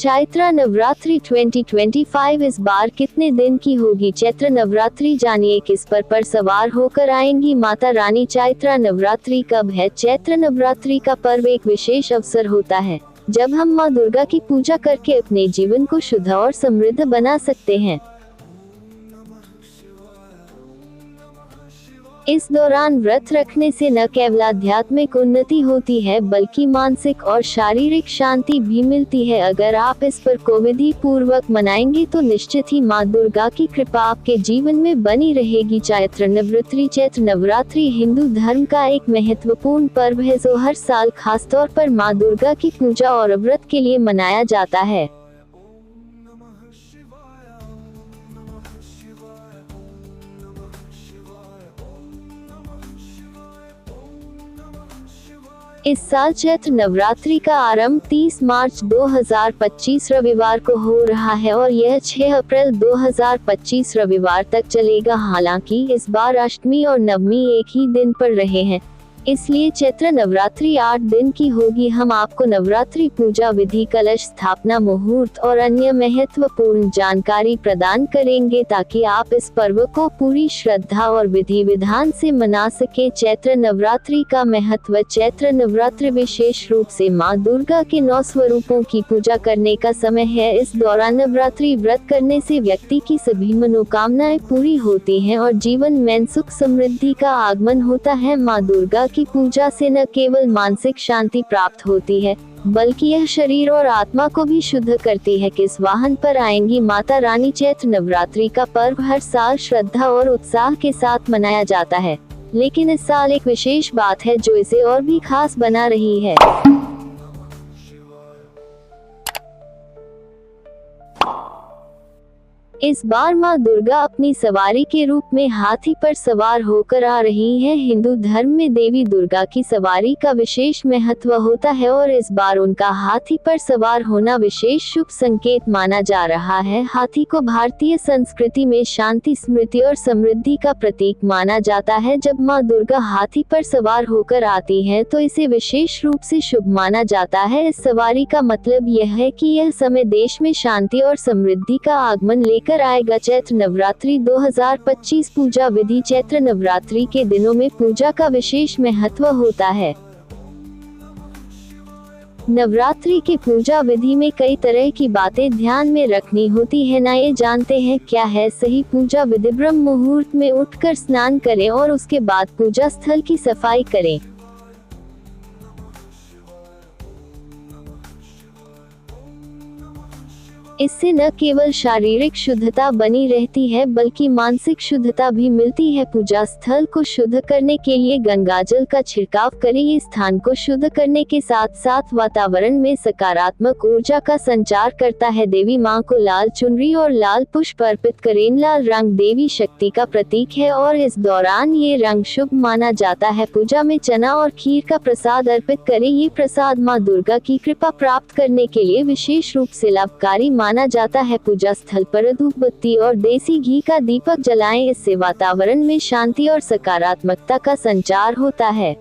चैत्र नवरात्रि 2025 इस बार कितने दिन की होगी चैत्र नवरात्रि, जानिए किस पर सवार होकर आएंगी माता रानी। चैत्र नवरात्रि कब है? चैत्र नवरात्रि का पर्व एक विशेष अवसर होता है जब हम माँ दुर्गा की पूजा करके अपने जीवन को शुद्ध और समृद्ध बना सकते हैं। इस दौरान व्रत रखने से न केवल आध्यात्मिक उन्नति होती है बल्कि मानसिक और शारीरिक शांति भी मिलती है। अगर आप इस पर्व को विधि पूर्वक मनाएंगे तो निश्चित ही माँ दुर्गा की कृपा आपके जीवन में बनी रहेगी। चैत्र नवरात्रि हिंदू धर्म का एक महत्वपूर्ण पर्व है जो हर साल खास तौर पर माँ दुर्गा की पूजा और व्रत के लिए मनाया जाता है। इस साल चैत्र नवरात्रि का आरंभ 30 मार्च 2025 रविवार को हो रहा है और यह 6 अप्रैल 2025 रविवार तक चलेगा। हालांकि इस बार अष्टमी और नवमी एक ही दिन पर रहे हैं, इसलिए चैत्र नवरात्रि 8 दिन की होगी। हम आपको नवरात्रि पूजा विधि, कलश स्थापना, मुहूर्त और अन्य महत्वपूर्ण जानकारी प्रदान करेंगे ताकि आप इस पर्व को पूरी श्रद्धा और विधि विधान से मना सके। चैत्र नवरात्रि का महत्व। चैत्र नवरात्रि विशेष रूप से माँ दुर्गा के 9 स्वरूपों की पूजा करने का समय है। इस दौरान नवरात्रि व्रत करने से व्यक्ति की सभी मनोकामनाएं पूरी होती हैं और जीवन में सुख समृद्धि का आगमन होता है। माँ दुर्गा की पूजा से न केवल मानसिक शांति प्राप्त होती है बल्कि यह शरीर और आत्मा को भी शुद्ध करती है। किस वाहन पर आएंगी माता रानी? चैत्र नवरात्रि का पर्व हर साल श्रद्धा और उत्साह के साथ मनाया जाता है, लेकिन इस साल एक विशेष बात है जो इसे और भी खास बना रही है। इस बार माँ दुर्गा अपनी सवारी के रूप में हाथी पर सवार होकर आ रही हैं। हिंदू धर्म में देवी दुर्गा की सवारी का विशेष महत्व होता है और इस बार उनका हाथी पर सवार होना विशेष शुभ संकेत माना जा रहा है। हाथी को भारतीय संस्कृति में शांति, स्मृति और समृद्धि का प्रतीक माना जाता है। जब माँ दुर्गा हाथी पर सवार होकर आती हैं तो इसे विशेष रूप से शुभ माना जाता है। इस सवारी का मतलब यह है कि यह समय देश में शांति और समृद्धि का आगमन लेकर आएगा। चैत्र नवरात्रि 2025 पूजा विधि। चैत्र नवरात्रि के दिनों में पूजा का विशेष महत्व होता है। नवरात्रि के पूजा विधि में कई तरह की बातें ध्यान में रखनी होती है। ये जानते हैं क्या है सही पूजा विधि? ब्रह्म मुहूर्त में उठकर स्नान करें और उसके बाद पूजा स्थल की सफाई करें। इससे न केवल शारीरिक शुद्धता बनी रहती है बल्कि मानसिक शुद्धता भी मिलती है। पूजा स्थल को शुद्ध करने के लिए गंगाजल का छिड़काव करें। ये स्थान को शुद्ध करने के साथ साथ वातावरण में सकारात्मक ऊर्जा का संचार करता है। देवी माँ को लाल चुनरी और लाल पुष्प अर्पित करें। लाल रंग देवी शक्ति का प्रतीक है और इस दौरान ये रंग शुभ माना जाता है। पूजा में चना और खीर का प्रसाद अर्पित करें। ये प्रसाद माँ दुर्गा की कृपा प्राप्त करने के लिए विशेष रूप से लाभकारी माना जाता है। पूजा स्थल पर धूप बत्ती और देसी घी का दीपक जलाएं। इससे वातावरण में शांति और सकारात्मकता का संचार होता है।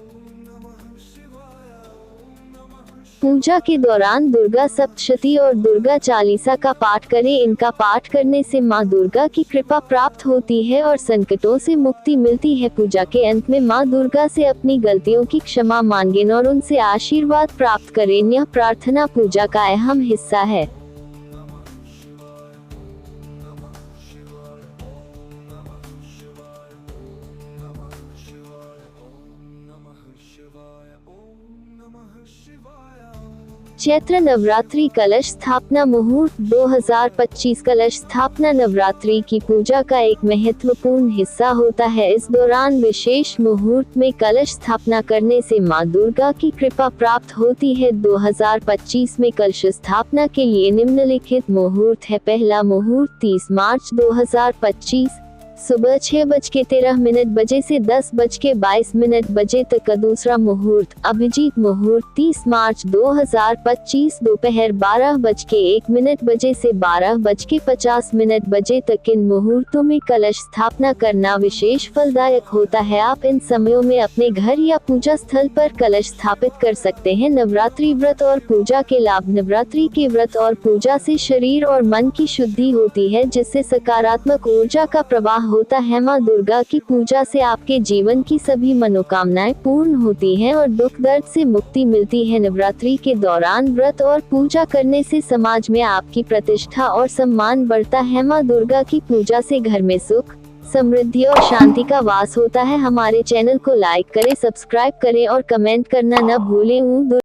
पूजा के दौरान दुर्गा सप्तशती और दुर्गा चालीसा का पाठ करें। इनका पाठ करने से माँ दुर्गा की कृपा प्राप्त होती है और संकटों से मुक्ति मिलती है। पूजा के अंत में माँ दुर्गा से अपनी गलतियों की क्षमा मांगें और उनसे आशीर्वाद प्राप्त करें। यह प्रार्थना पूजा का अहम हिस्सा है। चैत्र नवरात्रि कलश स्थापना मुहूर्त 2025 कलश स्थापना नवरात्रि की पूजा का एक महत्वपूर्ण हिस्सा होता है। इस दौरान विशेष मुहूर्त में कलश स्थापना करने से माँ दुर्गा की कृपा प्राप्त होती है। 2025 में कलश स्थापना के लिए निम्नलिखित मुहूर्त है। पहला मुहूर्त 30 मार्च 2025 सुबह 6:13 बजे से 10:22 बजे तक का दूसरा मुहूर्त अभिजीत मुहूर्त 30 मार्च 2025 दोपहर 12:01 बजे से 12:50 बजे तक। इन मुहूर्तों में कलश स्थापना करना विशेष फलदायक होता है। आप इन समयों में अपने घर या पूजा स्थल पर कलश स्थापित कर सकते हैं। नवरात्रि व्रत और पूजा के लाभ। नवरात्रि के व्रत और पूजा से शरीर और मन की शुद्धि होती है, जिससे सकारात्मक ऊर्जा का प्रवाह होता है। माँ दुर्गा की पूजा से आपके जीवन की सभी मनोकामनाएं पूर्ण होती हैं और दुख दर्द से मुक्ति मिलती है। नवरात्रि के दौरान व्रत और पूजा करने से समाज में आपकी प्रतिष्ठा और सम्मान बढ़ता है। माँ दुर्गा की पूजा से घर में सुख, समृद्धि और शांति का वास होता है। हमारे चैनल को लाइक करें, सब्सक्राइब करें और कमेंट करना न भूलें।